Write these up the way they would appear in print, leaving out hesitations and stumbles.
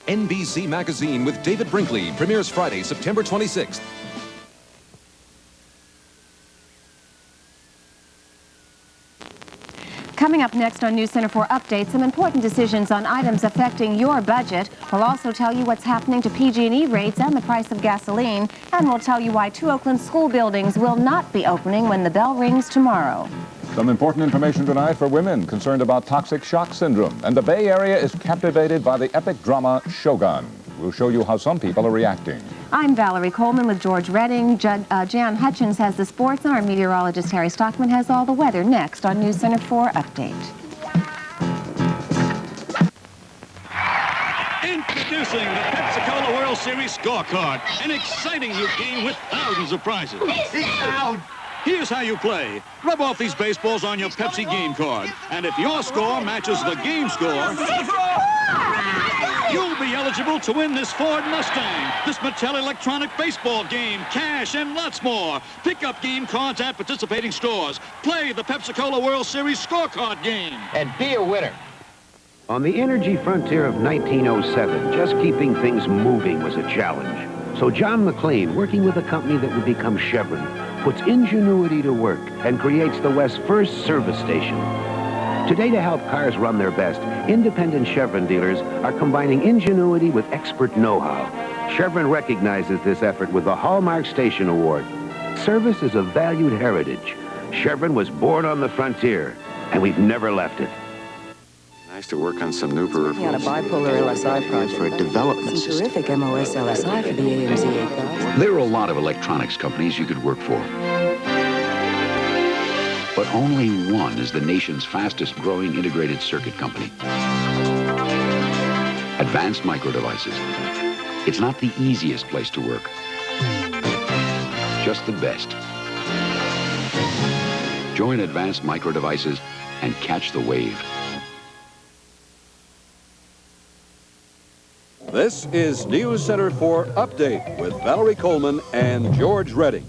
NBC Magazine with David Brinkley premieres Friday, September 26th. Coming up next on News Center 4 Update, some important decisions on items affecting your budget. We'll also tell you what's happening to PG&E rates and the price of gasoline. And we'll tell you why 2 Oakland school buildings will not be opening when the bell rings tomorrow. Some important information tonight for women concerned about toxic shock syndrome. And the Bay Area is captivated by the epic drama Shogun. We'll show you how some people are reacting. I'm Valerie Coleman with George Redding. Jan Hutchins has the sports, and our meteorologist Harry Stockman has all the weather next on News Center 4 Update. Introducing the Pepsi-Cola World Series scorecard, an exciting new game with thousands of prizes. Here's how you play. Rub off these baseballs on your Pepsi game card, and if your score matches the game score, you'll be eligible to win this Ford Mustang, this Mattel electronic baseball game, cash, and lots more. Pick up game cards at participating stores. Play the Pepsi-Cola World Series scorecard game. And be a winner. On the energy frontier of 1907, just keeping things moving was a challenge. So John McLean, working with a company that would become Chevron, puts ingenuity to work and creates the West's first service station. Today, to help cars run their best, independent Chevron dealers are combining ingenuity with expert know-how. Chevron recognizes this effort with the Hallmark Station Award. Service is a valued heritage. Chevron was born on the frontier, and we've never left it. Nice to work on some new peripherals. On a bipolar LSI project for a development some terrific MOS LSI for the AMZ 8000. There are a lot of electronics companies you could work for. But only one is the nation's fastest growing integrated circuit company. Advanced Micro Devices. It's not the easiest place to work, just the best. Join Advanced Micro Devices and catch the wave. This is News Center 4 Update with Valerie Coleman and George Redding.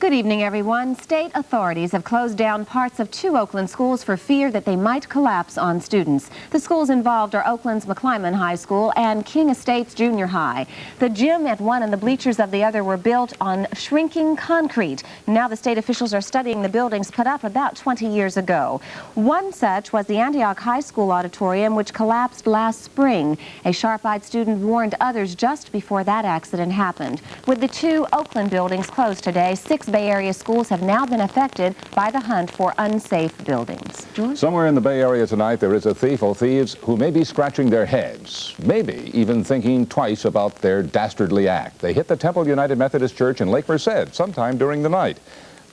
Good evening, everyone. State authorities have closed down parts of 2 Oakland schools for fear that they might collapse on students. The schools involved are Oakland's McClyman High School and King Estates Junior High. The gym at one and the bleachers of the other were built on shrinking concrete. Now the state officials are studying the buildings put up about 20 years ago. One such was the Antioch High School auditorium, which collapsed last spring. A sharp-eyed student warned others just before that accident happened. With the 2 Oakland buildings closed today, 6 Bay Area schools have now been affected by the hunt for unsafe buildings. George? Somewhere in the Bay Area tonight, there is a thief or thieves who may be scratching their heads, maybe even thinking twice about their dastardly act. They hit the Temple United Methodist Church in Lake Merced sometime during the night,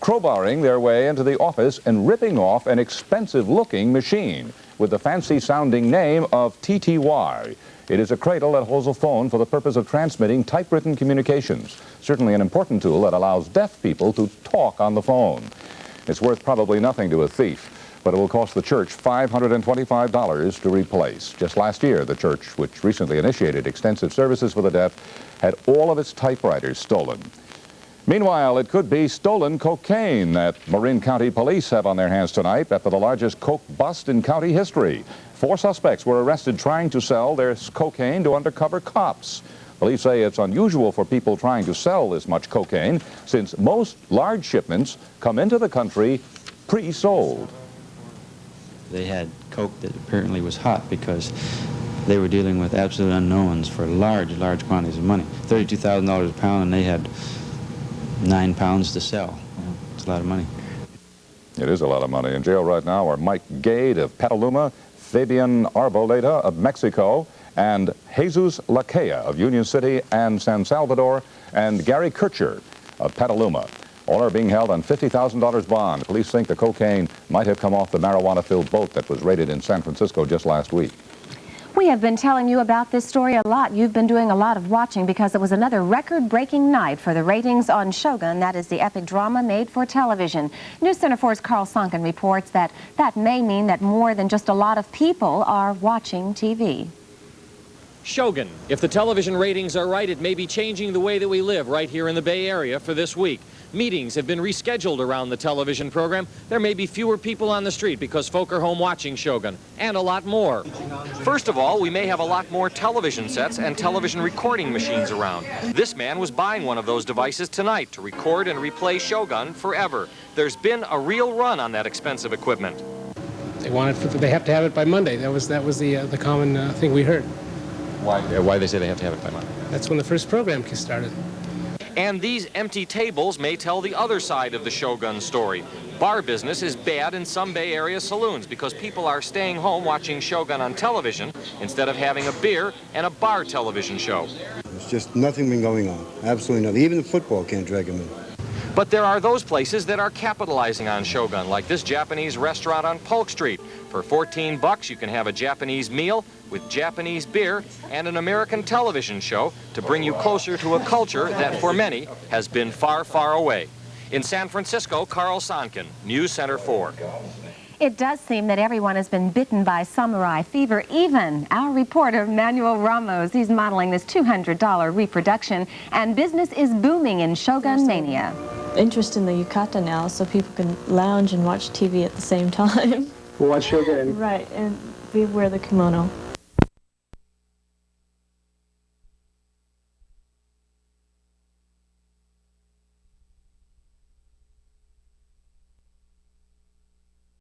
crowbarring their way into the office and ripping off an expensive-looking machine with the fancy-sounding name of TTY. It is a cradle that holds a phone for the purpose of transmitting typewritten communications. Certainly an important tool that allows deaf people to talk on the phone. It's worth probably nothing to a thief, but it will cost the church $525 to replace. Just last year, the church, which recently initiated extensive services for the deaf, had all of its typewriters stolen. Meanwhile, it could be stolen cocaine that Marin County Police have on their hands tonight after the largest coke bust in county history. 4 suspects were arrested trying to sell their cocaine to undercover cops. Police say it's unusual for people trying to sell this much cocaine, since most large shipments come into the country pre-sold. They had coke that apparently was hot because they were dealing with absolute unknowns for large quantities of money. $32,000 a pound, and they had 9 pounds to sell. It's a lot of money. It is a lot of money. In jail right now are Mike Gade of Petaluma, Fabian Arboleda of Mexico, and Jesus Laquea of Union City and San Salvador, and Gary Kircher of Petaluma. All are being held on $50,000 bond. Police think the cocaine might have come off the marijuana-filled boat that was raided in San Francisco just last week. We have been telling you about this story a lot. You've been doing a lot of watching because it was another record-breaking night for the ratings on Shogun. That is the epic drama made for television. News Center 4's Carl Sonkin reports that may mean that more than just a lot of people are watching TV. Shogun. If the television ratings are right, it may be changing the way that we live right here in the Bay Area for this week. Meetings have been rescheduled around the television program. There may be fewer people on the street because folk are home watching Shogun, and a lot more. First of all, we may have a lot more television sets and television recording machines around. This man was buying one of those devices tonight to record and replay Shogun forever. There's been a real run on that expensive equipment. They have to have it by Monday. That was the common thing we heard. Why they say they have to have it by Monday? That's when the first program started. And these empty tables may tell the other side of the Shogun story. Bar business is bad in some Bay Area saloons because people are staying home watching Shogun on television instead of having a beer and a bar television show. There's just nothing been going on. Absolutely nothing. Even the football can't drag them in. But there are those places that are capitalizing on Shogun, like this Japanese restaurant on Polk Street. For $14, you can have a Japanese meal with Japanese beer and an American television show to bring you closer to a culture that, for many, has been far, far away. In San Francisco, Carl Sonkin, News Center 4. It does seem that everyone has been bitten by samurai fever, even our reporter, Manuel Ramos. He's modeling this $200 reproduction, and business is booming in Shogun mania. Interest in the yukata now, so people can lounge and watch TV at the same time. Watch Shogun. Right, and we wear the kimono.